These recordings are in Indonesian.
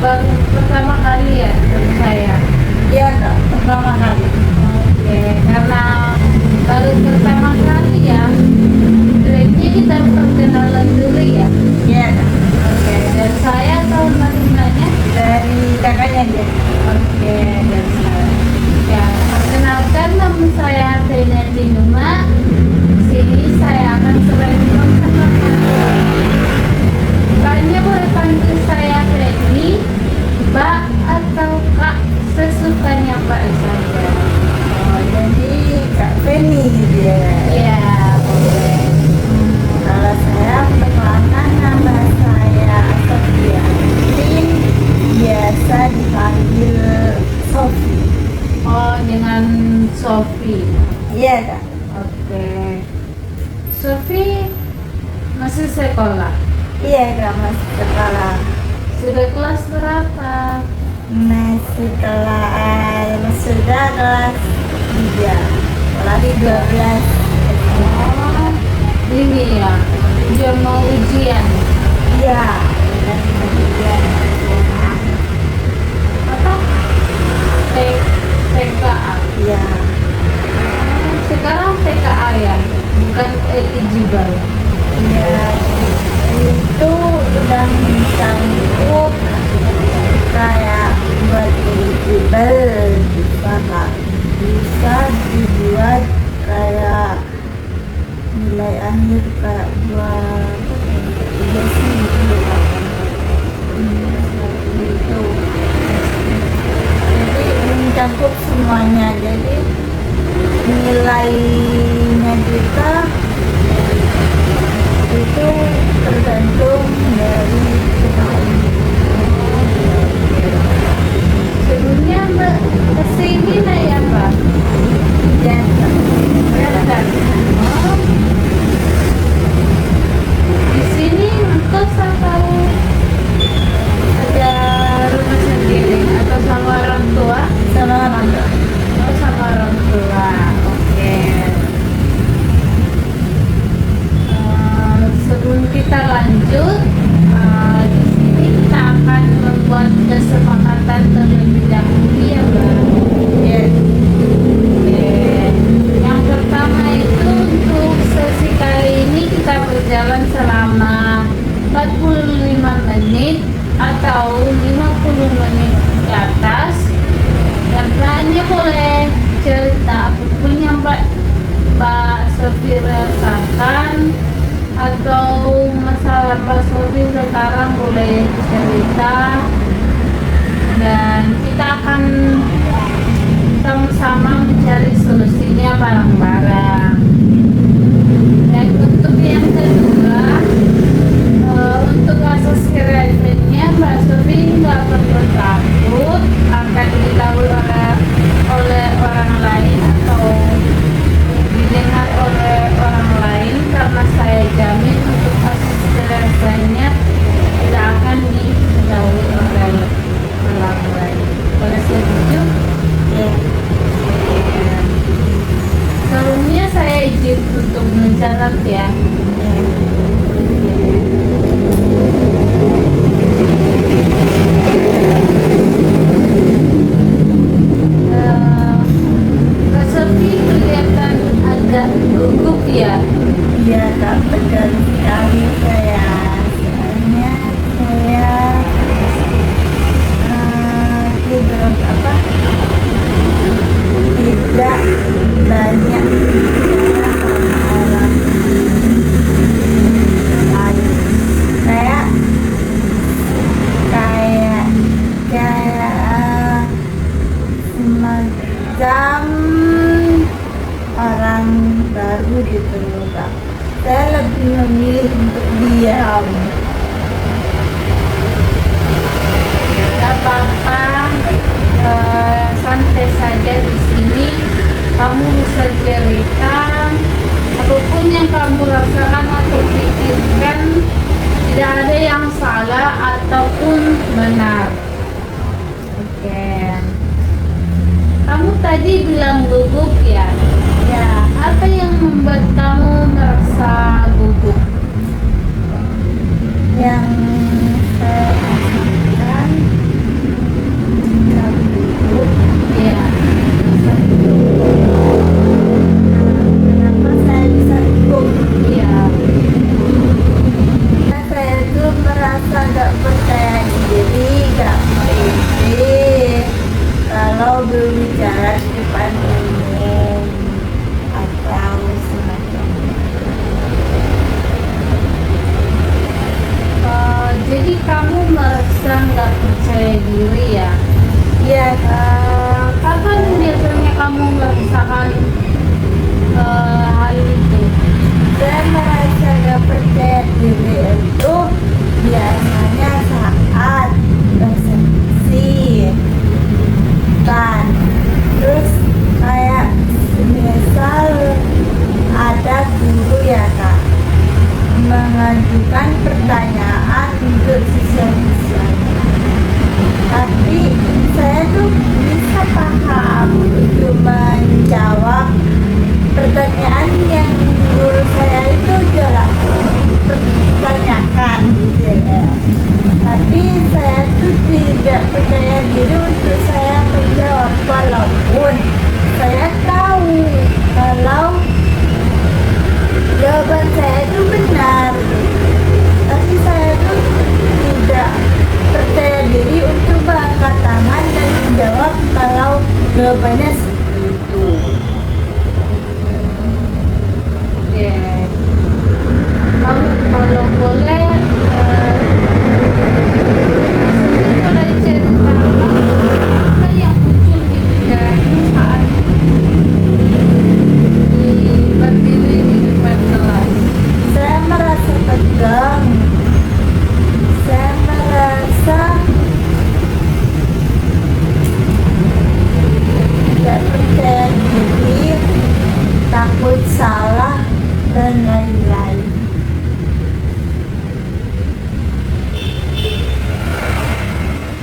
baru pertama kali ya ketemu saya. Iya Kak, pertama kali. Oke, karena baru pertama kali ya, berarti kita perkenalan dulu ya. Iya Kak, Oke, dan saya tahu namanya. dari kakaknya dia. Oke, dan saya. Ya, perkenalkan nama saya Tena Tinuma. Sini saya akan sering sama Kakaknya boleh panggil saya Freddy, Mbak atau Kak, sesukanya Mbak saja. Oh, jadi Kak Feni dia. Ya, boleh. Kalau saya perkenalkan nama saya Sofia Tin, biasa dipanggil Sofi. Oh, dengan Sofi. Iya Kak. Oke. Sofi masih sekolah. Iya Kak, masih sekolah. Sudah kelas berapa? Sudah kelas 3, kelas 12. Oh, ini ya. Dia mau ujian. Iya, dan kemudian Apa? TKA. ya, Sekarang TKA ya, bukan eligible. ya itu udah sanggup kayak buat eligible, bisa Kak, bisa dibuat kayak nilai akhir kayak buat iya sih gitu Kak. Seperti itu. Jadi mencakup semuanya, jadi nilainya kita itu tergantung dari kita. Sebelumnya Mbak kesini naik apa? Dan Berangkat. Oh, di sini ngekos atau ada rumah sendiri atau sama orang tua? sama orang tua. Oh, sama orang tua. Oke. Sebelum kita lanjut, di sini kita akan membuat kesepakatan terlebih dahulu ya, Mbak. Ya, Oke. Yang pertama itu untuk sesi kali ini kita berjalan selama 45 menit atau 50 menit ke atas. Dan Mbaknya boleh cerita apapun yang Mbak Sofi rasakan atau masalah Mbak Sofi sekarang boleh cerita, dan kita akan sama-sama mencari solusinya bareng-bareng. Dan untuk yang kedua, untuk asas kreditnya Mbak Sofi nggak perlu takut akan diketahui oleh orang lain atau didengar oleh orang lain, karena saya jamin untuk asas kreditnya tidak akan diketahui oleh orang lain. Boleh setuju? ya, Sebelumnya saya izin untuk mencatat ya. Kak Sofi kelihatan agak gugup ya. iya Kak, betul sekali saya. Soalnya saya tidak apa, tidak banyak bicara sama orang lain. Saya kayak kayak semacam orang baru gitu loh Kak. Saya lebih memilih untuk diam. Gak apa-apa, santai saja di sini. Kamu bisa cerita apapun yang kamu rasakan atau pikirkan. Tidak ada yang salah ataupun benar. Oke. Kamu tadi bilang gugup ya? Ya, Apa yang membuat kamu merasa gugup? yang saya rasakan bilang nggak percaya diri ya. Iya kak. Kapan biasanya kamu merasakan hal itu? Saya merasa gak percaya diri itu biasanya saat presentasi kan, terus kayak misal ada guru ya kak mengajukan pertanyaan untuk siswa-siswanya, tapi saya tuh bisa paham untuk menjawab pertanyaan yang guru saya itu jelas pertanyakan gitu ya. Tapi saya tuh tidak percaya diri untuk saya menjawab, walaupun saya tahu kalau jawaban saya itu benar, tapi saya tuh tidak percaya diri untuk mengangkat tangan dan menjawab kalau jawabannya seperti itu. Ya, kamu kalau boleh boleh ceritakan apa yang muncul di pikiranmu saat berdiri di depan kelas? Saya merasa tegang, saya merasa tidak percaya diri, takut salah, dan lain-lain.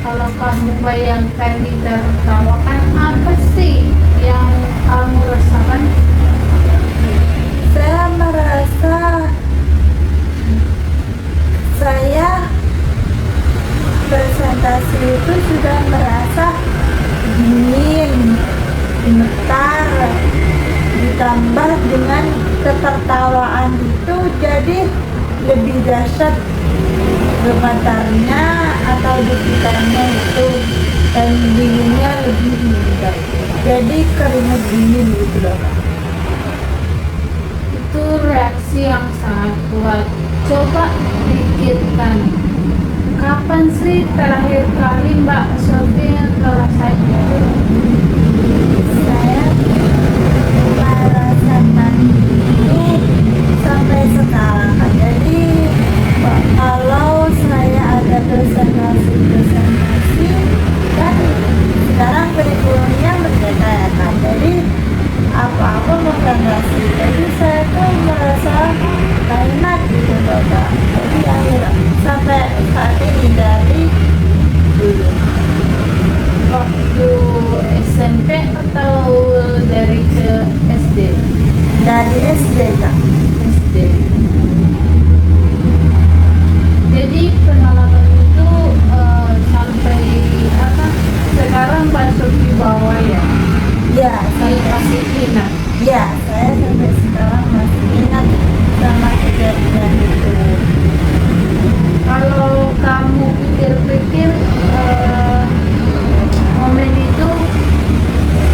Kalau kamu bayangkan ditertawakan, apa sih yang kamu rasakan? Saya merasa saya presentasi itu sudah merasa dingin, gemetar, ditambah dengan ketertawaan itu jadi lebih dahsyat gemetarnya atau dekitannya itu, dan dinginnya lebih mudah, jadi keringat dingin gitu loh. Itu reaksi yang sangat kuat. Coba pikirkan, kapan sih terakhir kali Mbak Sophie ngerasain itu? Saya merasakan itu sampai sekarang. Jadi kalau saya ada presentasi kan sekarang kurikulumnya berbeda ya kan, jadi apa-apa presentasi, jadi saya tuh merasa gak enak gitu loh Kak. Jadi akhirnya sampai saat ini dari dulu. Waktu SMP atau dari ke SD? Dari SD Kak. SD. Jadi pengalaman itu sampai apa? Sekarang Mbak Sophie bawa ya? Ya, Masih ingat. ya, saya sampai sekarang masih ingat sama kejadian itu. Kalau kamu pikir-pikir momen itu,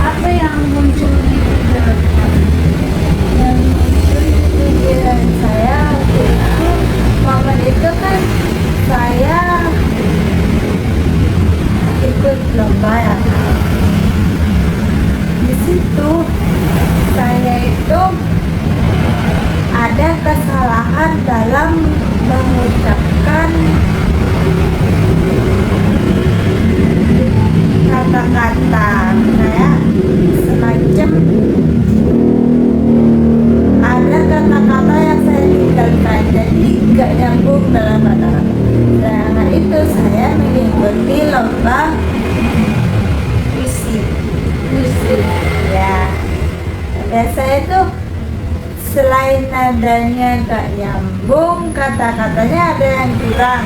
apa yang muncul di pikiran kamu? Yang muncul di pikiran saya waktu itu, momen itu kan saya ikut lomba ya. Di situ saya itu ada kesalahan dalam mengucapkan kata-kata, kayak semacam ada kata-kata yang saya tinggalkan, jadi gak nyambung dalam kata-kata. Nah itu saya mengikuti lomba puisi. Ya, dan saya itu selain nadanya gak nyambung, kata-katanya ada yang kurang,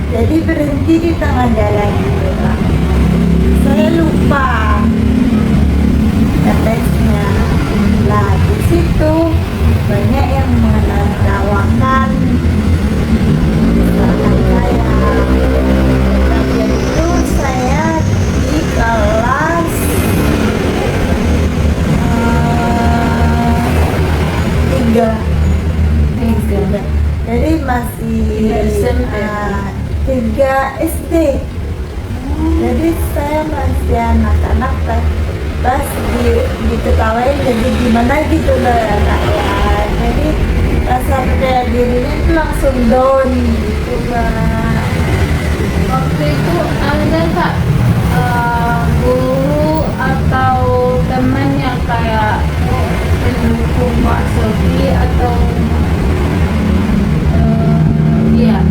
jadi berhenti di tengah jalan gitu Pak. Saya lupa teksnya. Lah di situ banyak yang menertawakan kesalahan saya. Dan itu saya di kelas tiga. Jadi masih SMP. 3 SD. Jadi saya masih anak-anak pas diketawain jadi gimana gitu loh ya kak ya. Jadi rasa percaya dirinya itu langsung down gitu kak. Waktu itu ada kak guru atau teman yang kayak mendukung Mbak Sofi atau iya.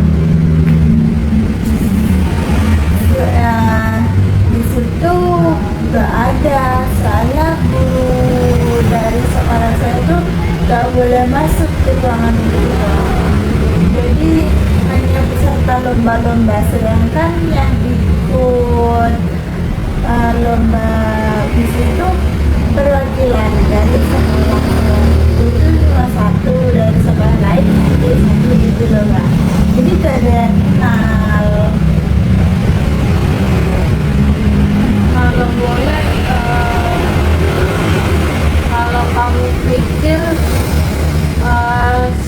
Ya, di situ nggak ada, soalnya guru dari sekolah saya itu nggak boleh masuk ke ruangan itu. Jadi hanya peserta lomba-lomba, sedangkan yang ikut lomba di situ perwakilan dari sekolah itu cuma satu, dari sekolah lain jadi satu gitu loh Kak. Jadi gak ada yang kenal. Kalau boleh kalau kamu pikir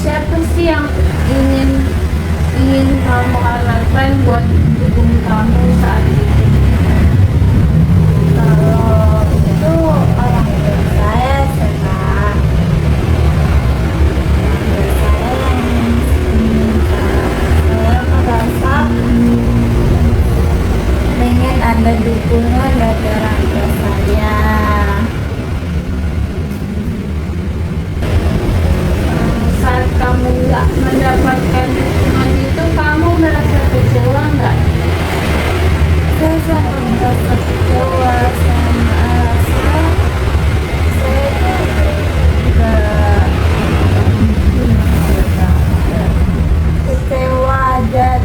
siapa sih yang ingin kamu harapkan buat dukung kamu saat itu? Kalau itu orang tua saya Kak. Saya yang saya merasa pengen ada dukungan dari orang tua saya. Saat kamu nggak mendapatkan dukungan itu, kamu merasa kecewa nggak? Saya sangat merasa kecewa, saya merasa saya juga kecewa dan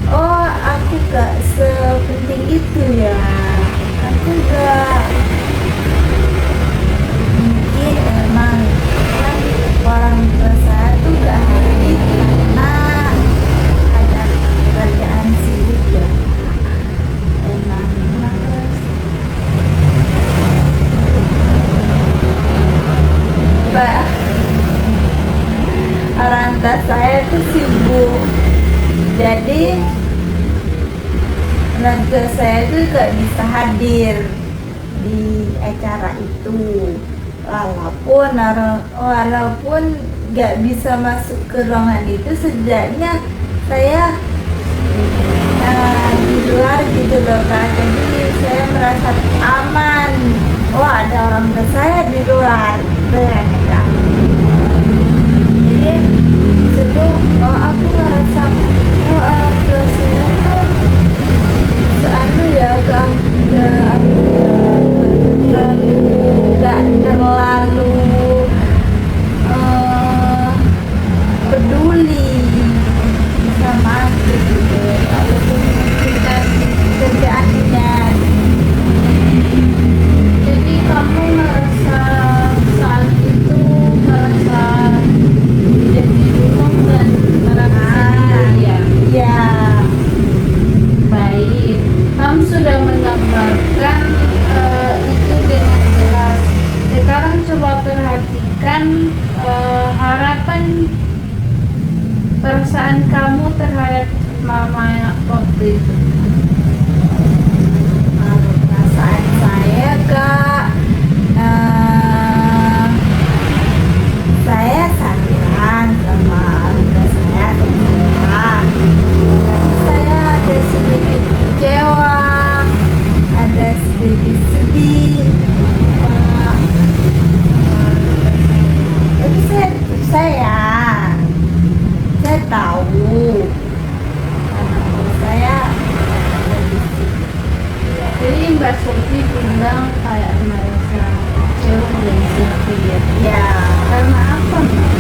oh aku gak sepenting itu ya, aku gak mungkin emang kan orang tua saya tuh gak happy karena ada pekerjaan sibuk ya emang. Pak, orang tua saya tuh sibuk, jadi orang tua saya tuh gak bisa hadir di acara itu, walaupun gak bisa masuk ke ruangan itu, setidaknya saya di luar gitu loh Kak. Jadi saya merasa aman, oh ada orang tua saya di luar gitu ya Kak. Jadi disitu aku merasa orang tua saya tuh seanu ya Kak, nggak terlalu peduli sama aku gitu, walaupun kita kerjaannya. Jadi kamu merasa saat itu merasa tidak didukung dan merasa sedih ya? Ya, Baik, kamu sudah menggambarkan itu dengan jelas. Sekarang coba perhatikan harapan perasaan kamu terhadap mama waktu itu. perasaan saya Kak, saya sayang sama keluarga saya semua. Saya ada sedikit kecewa, ada sedikit sedih, tapi saya tahu karena saya ada di situ. Jadi Mbak Sofi bilang kayak merasa kecewa dan sedih ya. Ya, Karena apa Mbak?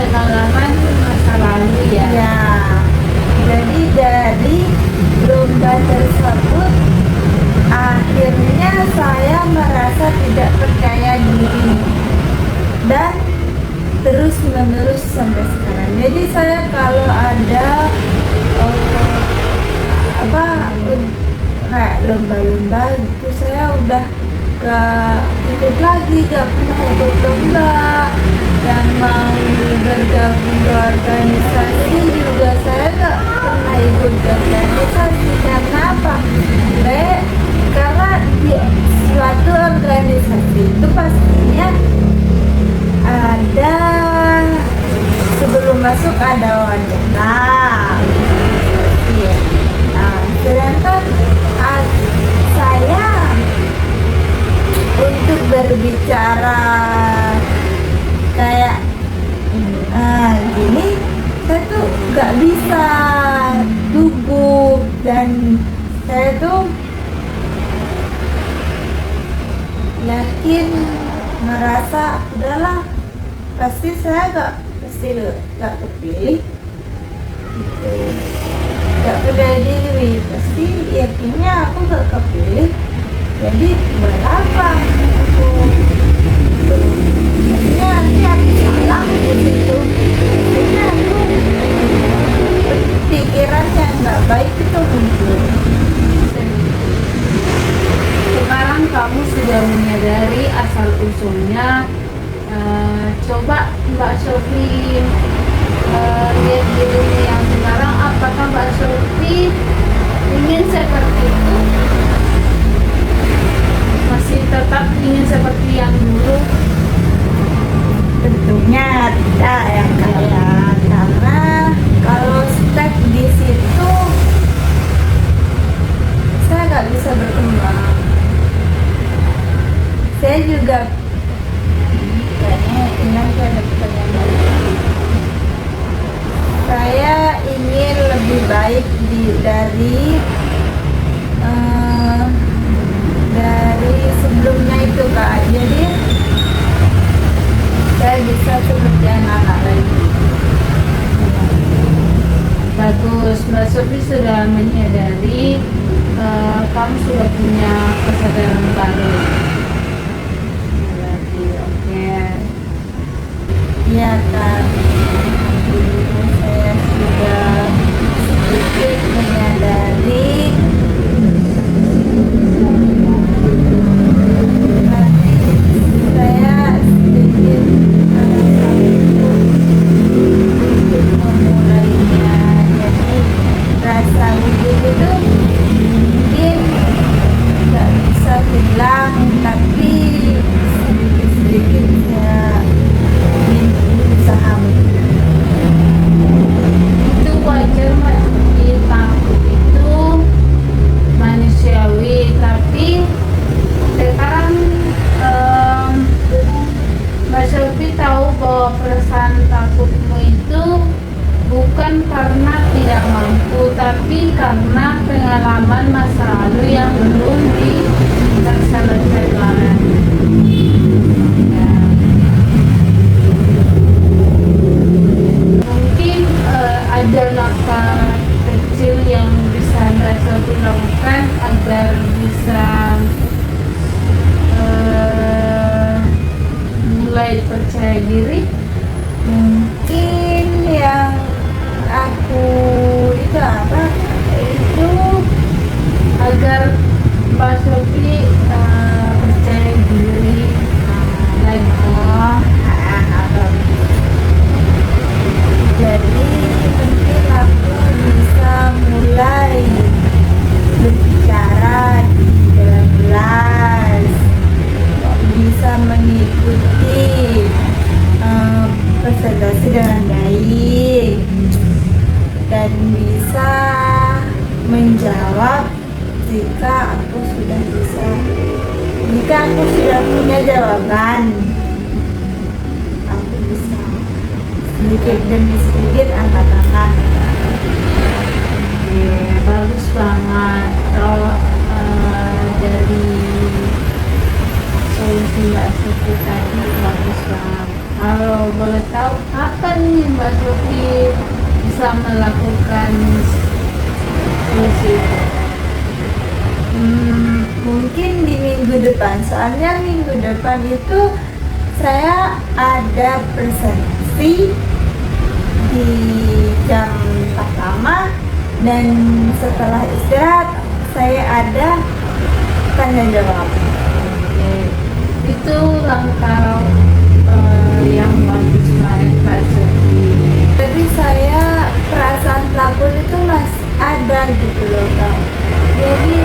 pengalaman masa lalu ya. Ya, jadi dari lomba tersebut akhirnya saya merasa tidak percaya diri dan terus menerus sampai sekarang. Jadi saya kalau ada kayak lomba-lomba gitu, saya udah gak ikut lagi, gak pernah ikut lomba. Dan mau bergabung ke organisasi juga saya gak pernah ikut organisasi. Karena apa? Karena di suatu organisasi itu pastinya ada, sebelum masuk ada wawancara. Iya. Nah, sedangkan saya untuk berbicara kayak gini, saya tuh nggak bisa gugup, dan saya tuh yakin merasa udahlah pasti saya nggak kepilih gitu. Gak percaya diri, pasti yakinnya aku gak kepilih, jadi buat apa aku nanti aku salah di situ. Jadi aku pikiran yang gak baik itu muncul. Sekarang kamu sudah menyadari asal usulnya. Coba Mbak Sofi lihat dirinya yang sekarang, apakah Mbak Sofi ingin seperti itu, masih tetap ingin seperti yang dulu? Tentunya tidak ya Kak ya, karena kalau stuck di situ saya nggak bisa berkembang. Saya juga kayaknya ingat ada pertanyaan. Saya ingin lebih baik dari sebelumnya itu Kak. Jadi saya bisa seperti anak-anak lagi. Bagus, Mbak Sofi sudah menyadari, kamu sudah punya kesadaran baru. Oke. Iya Kak. Saya sudah sedikit menyadari saya sedikit untuk memulainya. Jadi rasa gugup itu mungkin nggak bisa hilang, tapi sedikit-sedikit saya usaha. Itu wajar Mbak Sofi, takut itu manusiawi, tapi sekarang Mbak Sofi tahu bahwa perasaan takutmu itu bukan karena tidak mampu, tapi karena pengalaman masa lalu yang belum terselesaikan. Ya. Mungkin ada langkah kecil yang bisa Mbak Sofi lakukan agar bisa mulai percaya diri. Mungkin yang aku itu Agar Mbak Sofi percaya diri lagi. jadi mungkin aku bisa mulai berbicara di dalam kelas, bisa mengikuti presentasi dengan baik, dan bisa menjawab jika aku sudah punya jawaban. Aku bisa sedikit demi sedikit angkat-angkat. Bagus banget. Kalau dari solusi Mbak Sofi tadi bagus banget. Kalau boleh tahu Apa nih Mbak Sofi bisa melakukan solusi itu? Mungkin di minggu depan, soalnya minggu depan itu saya ada presentasi di jam pertama, dan setelah istirahat saya ada tanya jawab. Oke. Itu langkah yang bagus banget Mbak Sofi. Tapi saya perasaan takut itu masih ada gitu loh Kak. Jadi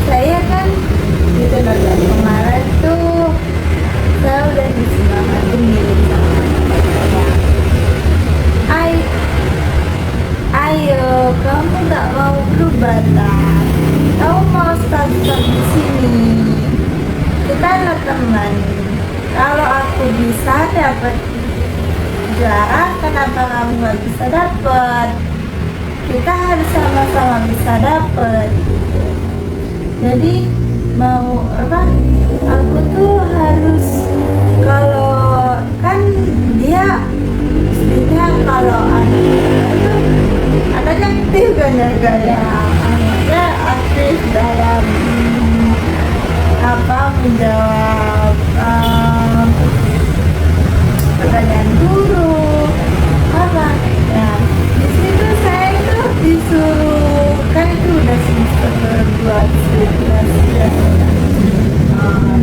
saya kan gitu loh Kak, kemarin tuh saya udah disemangatin gitu sama saya. Ayo, kamu gak mau berubah tak? Kamu mau start di sini? Kita adalah teman. Kalau aku bisa dapat juara, kenapa kamu nggak bisa dapat? Kita harus sama-sama bisa dapat. Jadi mau apa? Aku tuh harus, kalau kan dia istrinya, kalau anaknya aktif kan ya, anaknya aktif dalam apa, menjawab pertanyaan guru apa ya. Di situ saya itu disuruh, kan itu udah semester 2 ya.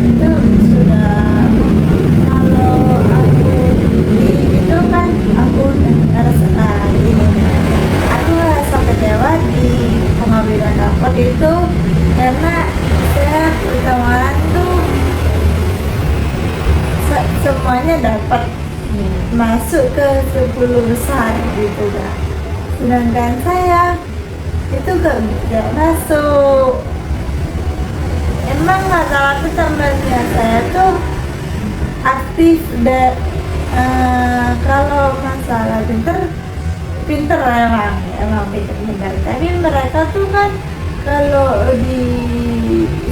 Itu sudah, kalau aku itu kan aku ngerasa ini, aku rasa kecewa di pengambilan rapot itu, karena saya pertemuan tuh semuanya dapat masuk ke 10 besar gitu kan, sedangkan saya itu gak masuk. Emang masalah temannya saya tuh aktif dan kalau masalah pinter emang pinter, tapi mereka tuh kan kalau di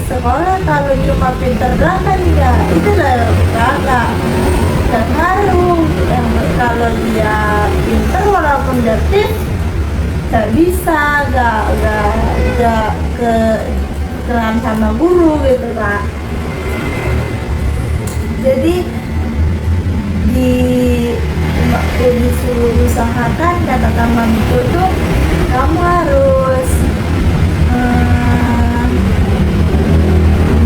sekolah kalau cuma pinter doang kan ya itu lah kakak gak ngaruh. Yang kalau dia pinter walaupun aktif gak bisa, gak kenalan sama guru gitu Kak. Jadi disuruh usahakan, kata teman itu tuh kamu harus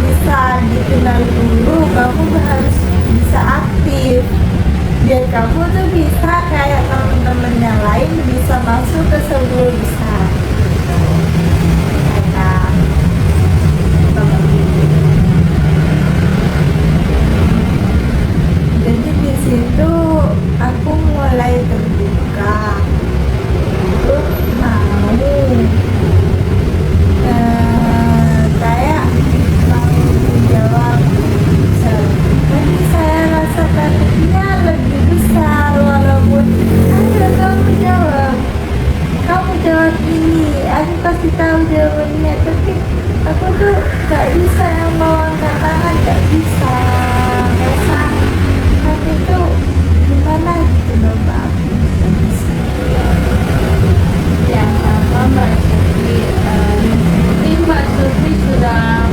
bisa dikenal dulu, kamu harus bisa aktif biar kamu tuh bisa kayak teman-teman yang lain bisa masuk ke 10 besar. Jadi di situ aku mulai terbuka untuk mau kayak mau menjawab. Tapi saya rasa targetnya lebih besar, walaupun ayo kamu jawab ini, aku kasih tahu jawabannya, tapi aku tuh gak bisa yang mau angkat tangan, gak bisa. Rasa hati tuh gimana gitu loh Pak. Yang apa Mbak Sofi, ini Mbak Sofi sudah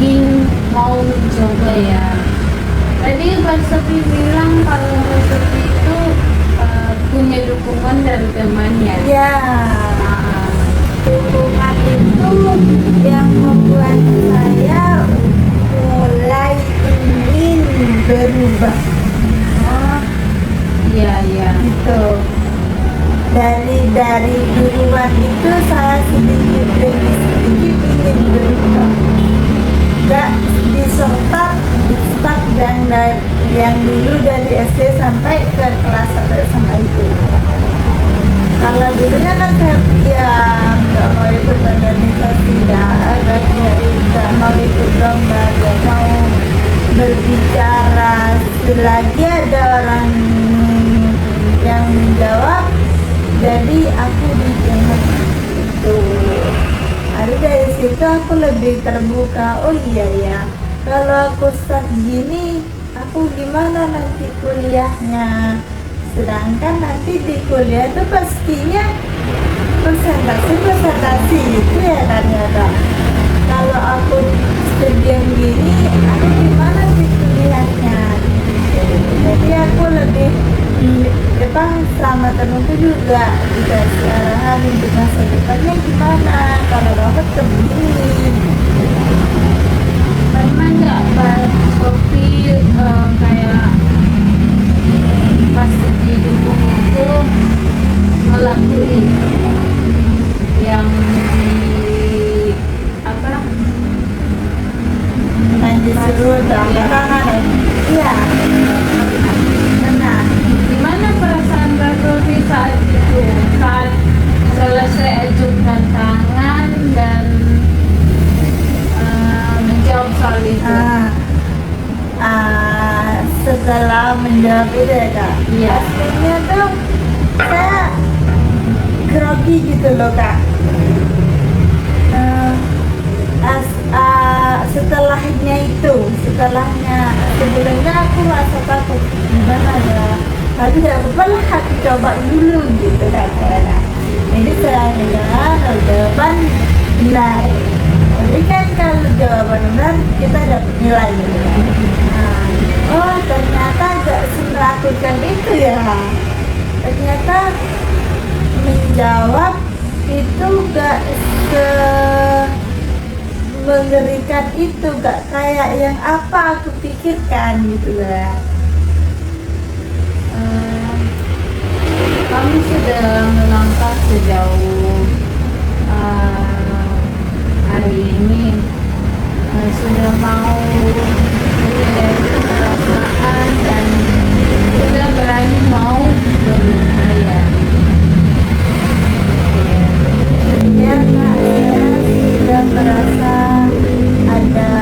ingin mau mencoba ya. Tadi Mbak Sofi bilang kalau Mbak Sofi itu punya dukungan dari temannya. Ya, dukungan itu yang membuat saya mulai ingin berubah. Oh, Iya. gitu. Dari duluan itu saya sedikit demi sedikit ingin berubah. Gak disertak dan dari yang dulu dari SD sampai ke kelas 1 SMA itu. Kalau dulunya kan saya nggak mau ikut organisasi, nggak mau ikut lomba, nggak mau berbicara. Selagi ada orang yang menjawab, jadi aku bikin itu. Lalu dari situ aku lebih terbuka. Oh iya ya, kalau aku start gini aku gimana nanti kuliahnya, sedangkan nanti di kuliah itu pastinya presentasi gitu ya ternyata. Kalau aku studium gini, aku gimana sih kuliahnya? Jadi aku lebih sama temenku juga dikasih arahan untuk masa depannya gimana kalau dapat begini. Pernah nggak Mbak Sofi kayak pas di dukung itu ngelakuin yang di apa Yang disuruh belakangan, iya, benar. gimana perasaan Mbak Sofi saat itu, saat selesai ajukan tangan dan menjawab soal itu? Setelah menjawab itu ya Kak, Iya. aslinya tuh saya grogi gitu loh Kak. Setelahnya sebelumnya aku rasa takut gimana ya, tapi tidak apa-apa lah aku coba dulu gitu kan. Ini saya dengan jawaban nilai, jadi kan kalau jawaban benar kita dapat nilai gitu kan. Oh ternyata gak melakukan itu ya, ternyata menjawab itu gak mengerikan itu, gak kayak yang apa aku pikirkan gitu lah. Kami sudah melangkah sejauh hari ini, sudah mau menyadari perasaan dan sudah berani mau berupaya. Ya Kak, saya sudah merasa ada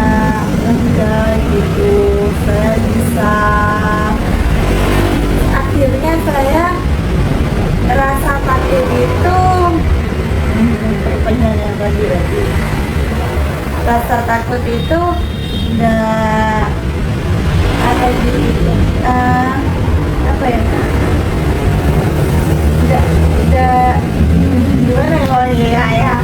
enggak gitu, saya bisa, akhirnya saya rasa takut itu perpanjangan lagi rasa takut itu udah ada di apa ya Kak? Udah gimana kalau ya ya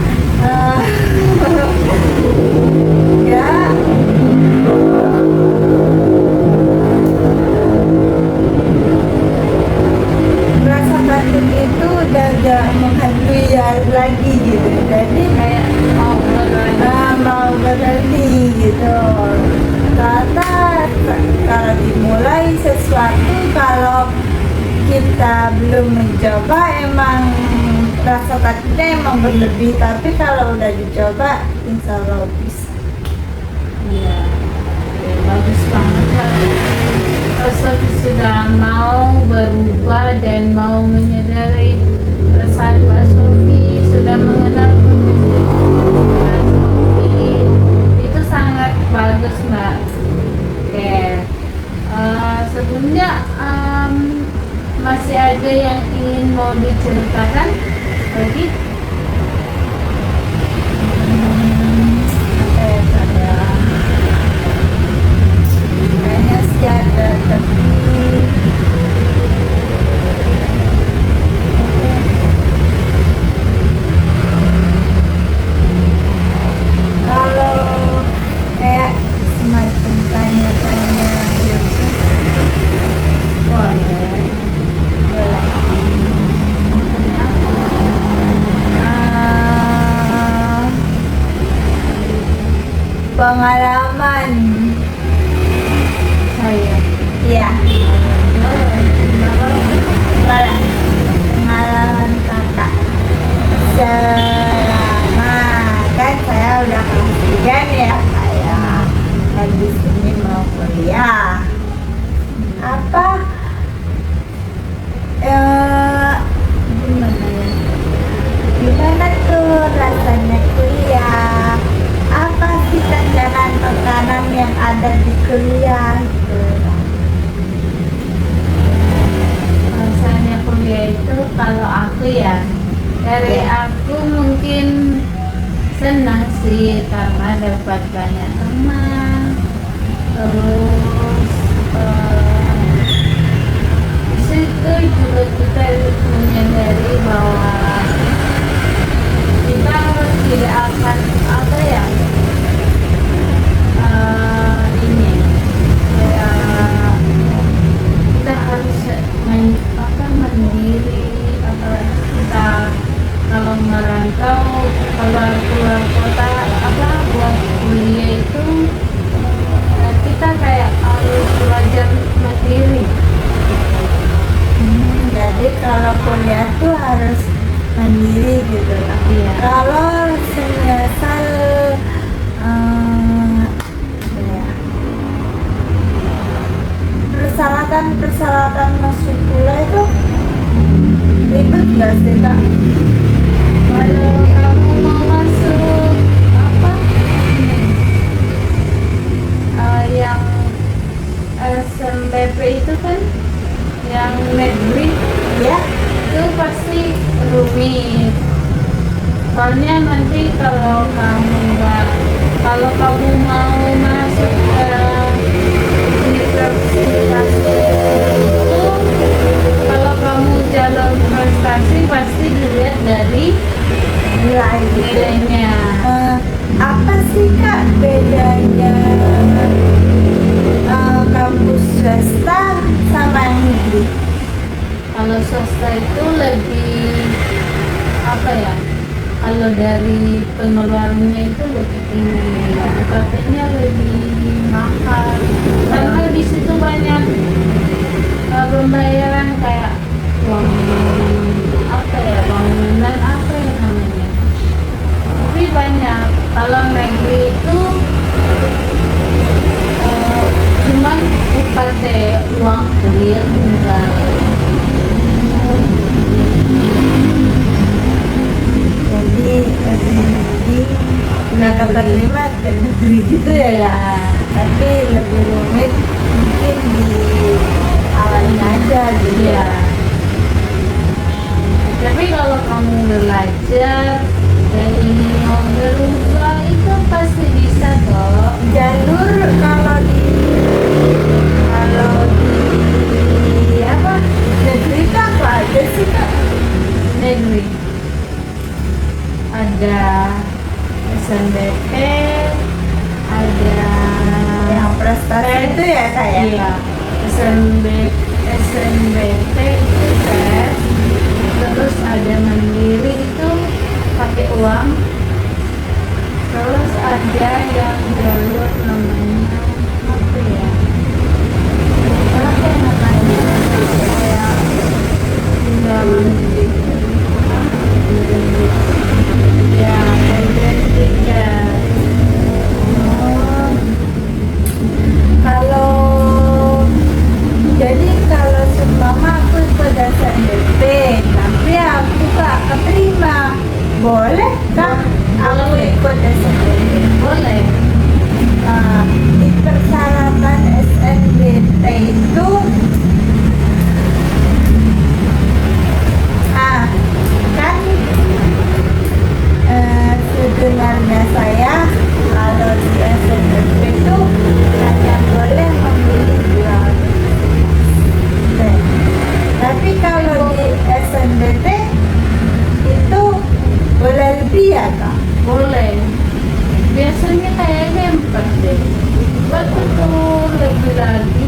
rasa takut itu udah gak menghantui lagi gitu, jadi Kayak mau berhenti gitu. Karena kalau dimulai sesuatu, kalau kita belum mencoba emang rasa takutnya emang berlebih, tapi kalau udah dicoba insya Allah bisa. iya, bagus banget kalau Sofi sudah mau berubah dan mau menyadari perasaan Mbak Sofi, sudah mengenal Mbak Sofi, itu sangat bagus Mbak. Oke, sebelumnya masih ada yang ingin mau diceritakan lagi? Kayaknya sih ada, tapi kalau kayak semacam tanya-tanya gitu, boleh. Pengalaman Saya. ya, pengalaman kakak selama kan saya udah kemudian ya, saya habis ini mau kuliah apa gimana ya, gimana tuh rasanya kuliah, apa sih tekanan yang ada di kuliah gitu. Rasanya kuliah itu kalau aku ya, dari aku mungkin senang sih karena dapat banyak teman, terus itu juga kita menyadari bahwa kita tidak akan apa ya ini kayak kita harus mandiri atau kita kalau merantau kalau keluar kota buat kuliah itu kita kayak harus belajar mandiri. Jadi kalau kuliah tuh harus mandiri gitu lah. Iya. Kalau semisal ya, persyaratan masuk kuliah itu ribet nggak sih Kak? Kalau kamu mau masuk yang SMBP itu kan yang negeri Ya, itu pasti rumit. Soalnya nanti kalau kamu mau masuk ke universitas itu, kalau kamu jalur prestasi pasti dilihat dari nilainya. Apa sih Kak bedanya kampus swasta sama yang negeri? Kalau swasta itu lebih apa ya? Kalau dari pengeluarannya itu lebih tinggi, UKT-nya lebih mahal. Karena di situ banyak pembayaran kayak uang bangunan apa ya namanya. Tapi banyak. Kalau negeri itu cuman UKT uang kuliah enggak. Jadi nggak keterima ke negeri gitu ya. Tapi lebih rumit mungkin di awalnya aja gitu Iya. Tapi kalau kamu belajar dan ingin mau berubah itu pasti bisa kok. Jalur kalau di apa negeri itu apa aja sih Kak? Negeri ada SNBP, ada Yang prestasi itu ya Kak ya? Iya, SNBP itu tes, terus ada mandiri itu pakai uang, terus ada yang jalur namanya apa ya? Apa namanya? Kayak tinggal mandiri. Ya, identitas. Kalau seumpama aku ikut SNBP tapi aku gak keterima, boleh kah aku Boleh. ikut SNBP? Boleh. Di persyaratan SNBP itu kan sebenarnya saya kalau di SNBP itu hanya boleh memilih 2 tapi kalau di SNBT itu boleh lebih ya Kak? Boleh. Biasanya kayaknya 4 deh. Betul lebih lagi.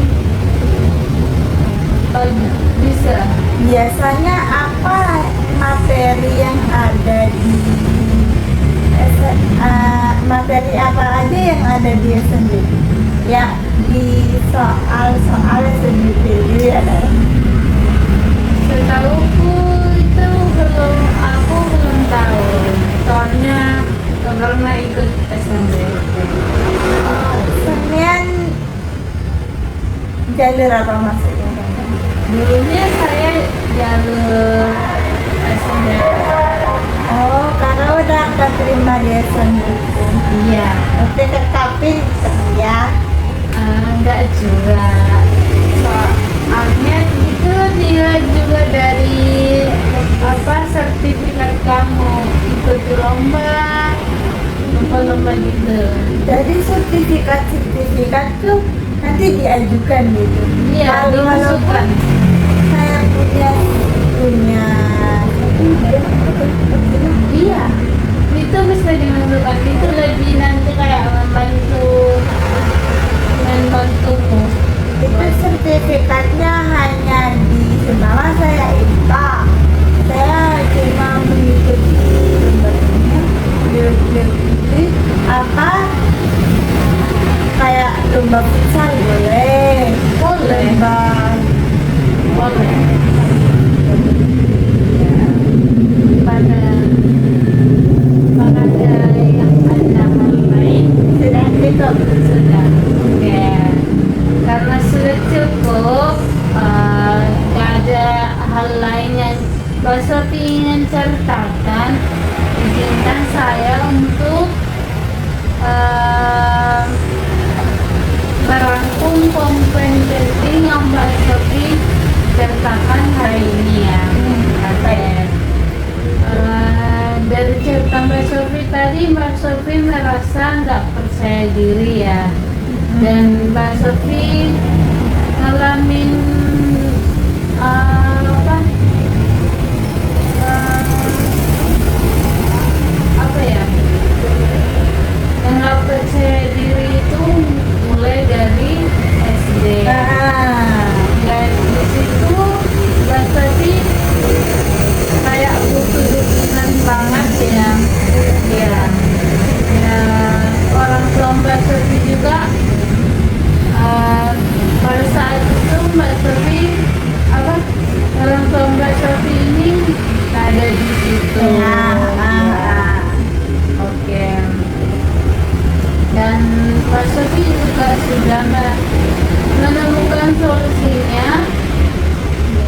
Bisa. Biasanya apa materi yang ada di materi apa aja yang ada di SNBP? Ya di soal-soal SNBP itu ya Kak? Setahuku itu aku belum tahu. Soalnya karena ikut SNBP. Senian jalur apa maksudnya? Dulunya saya jalur SNBP. Oh, karena udah keterima di SNBP. Iya. Nanti tetapin ya. Enggak juga. Soalnya itu dia juga dari sertifikat kamu ikut lomba gitu. Jadi sertifikat tuh nanti diajukan gitu. Iya, Walaupun dimasukkan. saya punya Iya, itu bisa dimasukkan. Itu lebih nanti kayak membantumu. itu sertifikatnya hanya di semalam saya IPA. Saya cuma mengikuti mengikuti apa kayak lomba futsal boleh, Boleh. lomba Boleh. Ya. Pada yang ada hal lain sudah cukup. sudah. Oke. Karena sudah cukup, nggak ada hal lain yang Mbak Sofi ingin ceritakan. Izinkan saya untuk merangkum poin penting yang Mbak Sofi ceritakan hari ini ya. Oke. Dari cerita Mbak Sofi tadi, Mbak Sofi merasa nggak percaya diri ya, dan Mbak Sofi ngalamin apa ya, yang nggak percaya diri itu mulai dari SD. Dan di situ Mbak Sofi kayak butuh dukungan banget ya. Ya, orang tua Mbak Sofi juga pada saat itu Mbak Sofi orang tua Mbak Sofi ini nggak ada di situ. Oke. Dan Mbak Sofi juga sudah menemukan solusinya.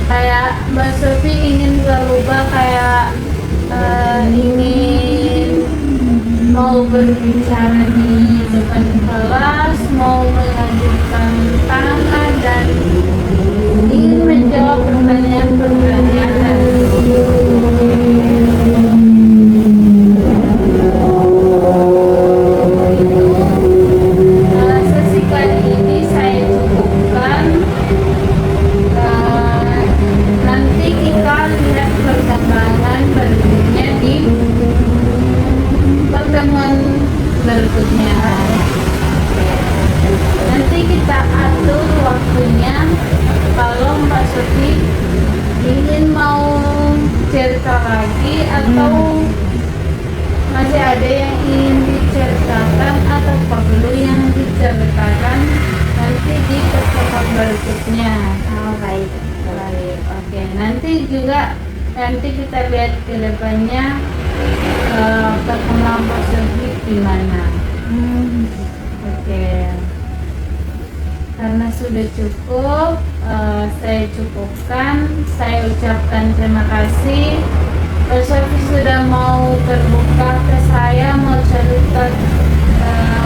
Kayak Mbak Sofi ingin berubah, kayak ingin mau berbicara di depan kelas, mau mengajukan tangan, dan ingin menjawab pertanyaan-pertanyaan. Sesi kali ini saya cukupkan. Nanti kita lihat perkembangan berikutnya di pertemuan berikutnya. Nanti kita atur waktunya. Kalau Mbak Sofi ingin mau cerita lagi atau masih ada yang ingin diceritakan atau perlu yang diceritakan, nanti di pertemuan berikutnya. Baik. Baik, oke. Nanti kita lihat ke depannya perkembangan Mbak Sofi gimana. Oke. Karena sudah cukup, saya cukupkan. Saya ucapkan terima kasih. Mbak Sofi sudah mau terbuka ke saya, mau cerita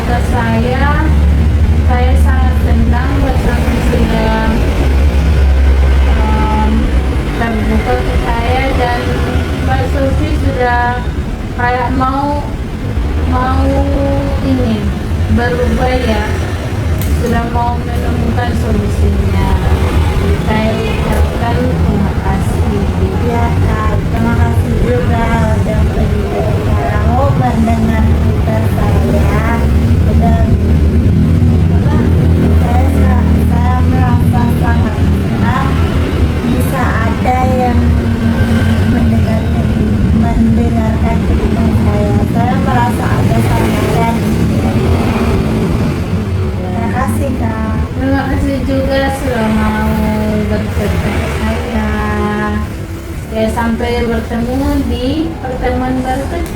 ke saya. Saya sangat senang Mbak Sofi sudah terbuka ke saya, dan Mbak Sofi sudah kayak mau ini berubah ya, sudah mau menemukan solusinya. Saya ucapkan terima kasih. Ya, Kak. Terima kasih juga udah berbicara mendengar cerita saya. Dan saya merasa sangat senang bisa ada yang mendengarkan cerita saya. Saya merasa ada sambungan. Terima kasih, Kak. Terima kasih juga sudah mau bercerita ke saya. Ya, sampai bertemu di pertemuan berikutnya.